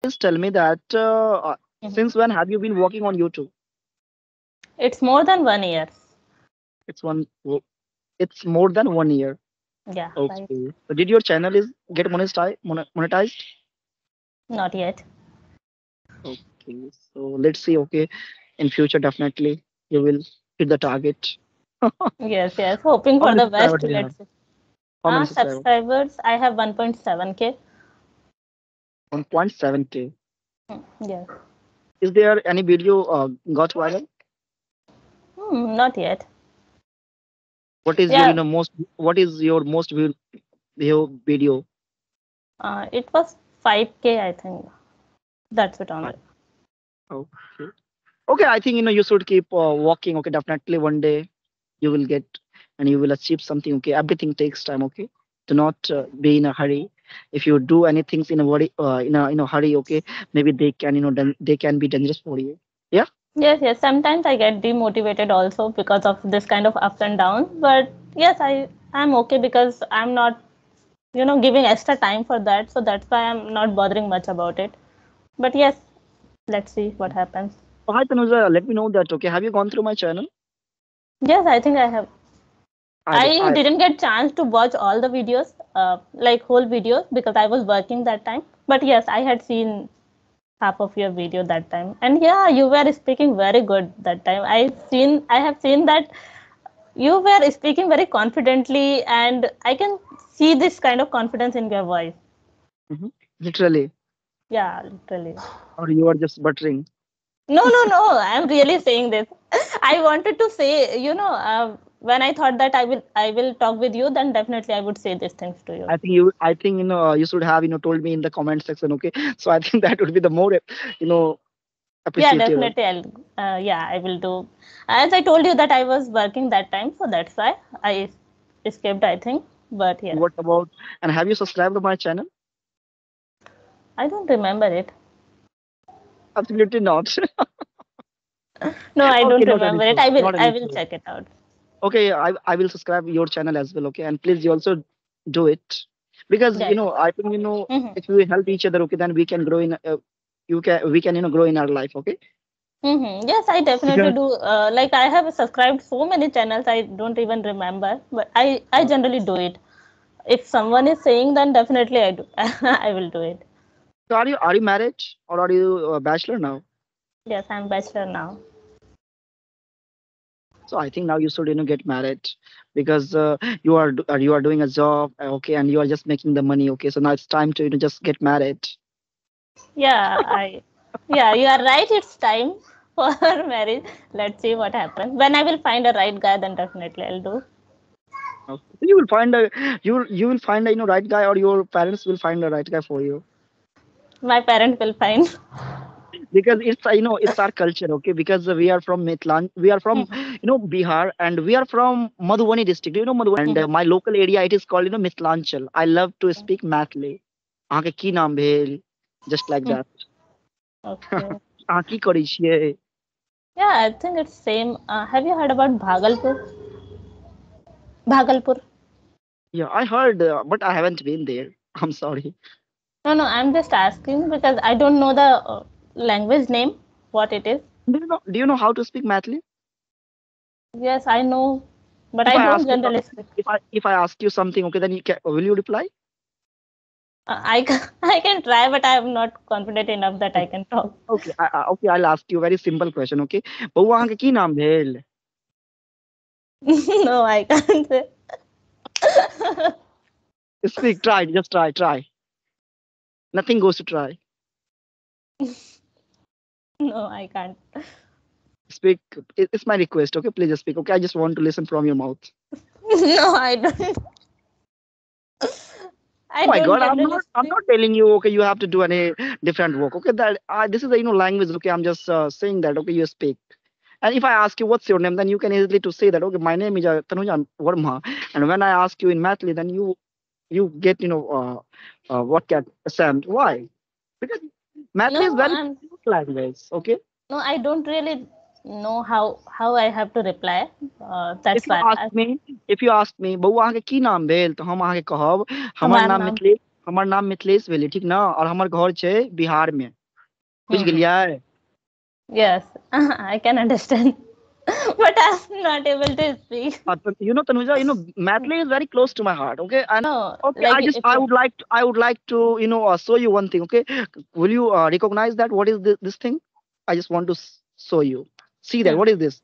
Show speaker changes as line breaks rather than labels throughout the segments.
Please tell me that
Mhm.
since when have you been working on YouTube?
It's more than 1 year.
It's one. It's more than 1 year.
Yeah, right.
Okay. So did your channel is get monetized? Monetized?
Not yet.
Okay. So let's see. Okay. In future, definitely you will hit the target. How
Yes, yes. Hoping for
many
the
subscribers
best.
do you have?
Let's see.
How many subscribers?
Subscribers, I have 1.7K.
1.7K.
Yes.
Is there any video got viral?
Not yet.
What is your
Yeah,
most? What is your most view video?
it was 5K, I think. That's it only.
Okay. Okay, I think you should keep walking. Okay, definitely one day you will get and you will achieve something. Okay, everything takes time. Okay, do not be in a hurry. If you do anything in a worry, in a hurry, okay, maybe they can they can be dangerous for you. Yeah.
Yes, yes. Sometimes I get demotivated also because of this kind of ups and downs. But yes, I'm okay because I'm not, giving extra time for that. So that's why I'm not bothering much about it. But yes, let's see what happens.
So hi Tanuja, let me know that. Okay, have you gone through my channel?
Yes, I think I have.
I will.
I didn't get chance to watch all the videos, like whole videos, because I was working that time. But yes, I had seen half of your video that time, and yeah, you were speaking very good that time. I have seen that you were speaking very confidently, and I can see this kind of confidence in your voice.
Mhm. Literally,
Yeah, literally.
or you are just buttering.
No, no, no. I'm really saying this. I wanted to say, when I thought that I will talk with you, then definitely I would say these things to you.
I think you. I think you should have told me in the comment section. Okay, so I think that would be the more you know
Yeah,
appreciable.
definitely. Yeah, I will do. As I told you that I was working that time, so that's why I escaped, I think. But yes,
What about and have you subscribed to my channel?
I don't remember it.
Absolutely not.
No, I
Okay,
don't
not an
remember it.
issue. Not an
I will
issue.
check it out.
Okay, I will subscribe your channel as well. Okay, and please you also do it because
Yeah, yeah.
I think
Mm-hmm.
if we help each other, okay, then we can grow in. You can we can grow in our life. Okay,
Mm-hmm. Yes, I definitely
because
do. Like I have subscribed so many channels, I don't even remember, but I
uh,
generally do it. If someone is saying, then definitely I do. I will do it.
so are you married or are you a bachelor now?
Yes, I'm bachelor now.
So I think now you should get married because you are doing a job, okay, and you are just making the money, okay. So now it's time to just get married.
Yeah, yeah, you are right. It's time for marriage. Let's see what happens. When I will find a right guy, then definitely I'll do.
Okay. So you will find a you will find a right guy or your parents will find a right guy for you
My parent will find.
because it's it's our culture, okay, because we are from Mitlan, we are from Bihar, and we are from Madhubani district, Madhubani, and
Mhm.
my local area it is called Mitlanchal. I love to speak Mathli. Aake ki naam bhel, just like
Mhm.
that.
Okay.
अहाँ की करै छियै?
Yeah, I think it's same. Have you heard about Bhagalpur? Bhagalpur.
Yeah, I heard, but I haven't been there. I'm sorry.
No, no, I'm just asking because I don't know the language name, what it is.
Do you know how to speak Mathli?
Yes, I know, but
If
I
I
don't
ask you
generally speak.
if I ask you something, okay, then will you reply?
I can try, but I'm not confident enough that I
Okay,
can talk.
okay, I'll ask you a very simple question, okay? बउआ अहाँके की नाम भेल?
No, I can't say.
Speak, try, just try. Nothing goes to try.
No, I can't.
Speak. It's my request, okay? Please just speak, okay? I just want to listen from your mouth.
No, I don't. I
Oh my
don't
God,
generally
I'm
speak.
not telling you, okay, you have to do any different work, okay? That this is a language, okay? I'm just saying that, okay, you speak. And if I ask you what's your name, then you can easily to say that, okay, my name is Tanuja Verma. And when I ask you in Mathli, then you get what can assent. Why? Because Mathli is
No,
very cute language, okay?
no, I don't really know how I have to reply.
If
That's
you
why.
ask me, if you ask me, बउआ अहाँके की नाम भेल, तो हम अहाँके कहब, हमर
हमार
नाम
नाम.
मिथिलेश हमर नाम मिथिलेश भेलै ठीक ना, और हमर घर छै बिहार में, बुझ
Mm-hmm.
गेलियै?
Yes, I can understand, but I'm not able to speak.
Tanuja, Mathli is very close to my heart. Okay, and
No,
okay,
like if you.
I would like to, show you one thing. Okay, will you recognize that? What is this thing? I just want to show you. See that.
Hmm.
What is this?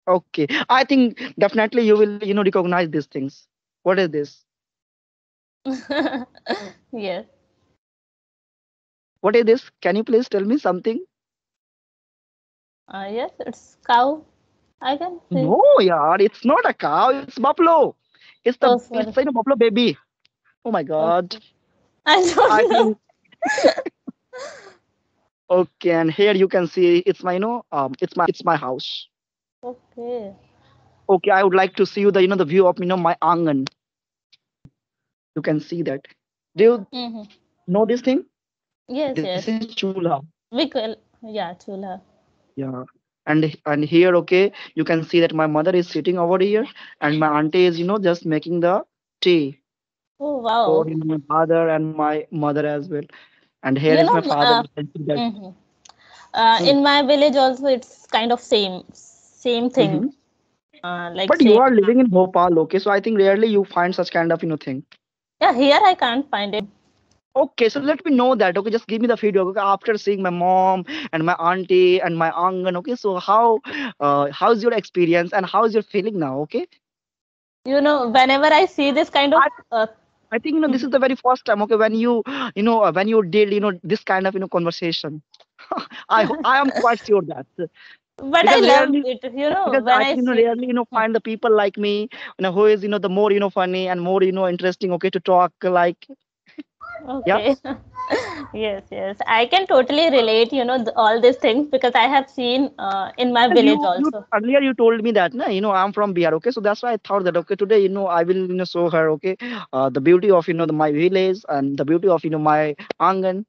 Okay, I think definitely you will, recognize these things. What is this?
Yes.
What is this? Can you please tell me something?
Yes, it's cow. I can see.
No, yeah, it's not a cow. It's buffalo.
Oh,
It's
sorry.
buffalo baby. Oh my God.
Okay. I
I
don't know.
think okay, and here you can see it's my, it's my house.
Okay.
Okay, I would like to see you the, the view of, my angan. You can see that. Do you
Mm-hmm.
know this thing?
Yes,
This
yes.
is chula.
We call, yeah, chula.
Yeah. And here, okay, you can see that my mother is sitting over here, and my auntie is, just making the tea
Oh,
for,
wow.
my father and my mother as well. And here
You
is my
know,
father. You can see that.
mhm.
Hmm.
In my village also, it's kind of same thing.
Hmm.
Like
But you
same.
are living in Bhopal, okay? So I think rarely you find such kind of, thing.
Yeah, here I can't find it.
Okay, so let me know that. Okay, just give me the feedback. Okay, after seeing my mom and my auntie and my angan. Okay, so how's your experience and how's your feeling now? Okay,
You know, whenever I see this kind of
I I think this is the very first time. Okay, when when you did this kind of conversation. I am quite sure that
but I
because
love
rarely
it. You know,
because
when
I
I
think
see.
rarely
Hmm.
find the people like me who is the more funny and more interesting. Okay, to talk like yeah.
Okay. Yes, yes. I can totally relate, all these things because I have seen in my
Because
village
you
also.
earlier you told me that, na, I'm from Bihar, okay, so that's why I thought that okay today I will show her, okay, the beauty of my village and the beauty of my angan.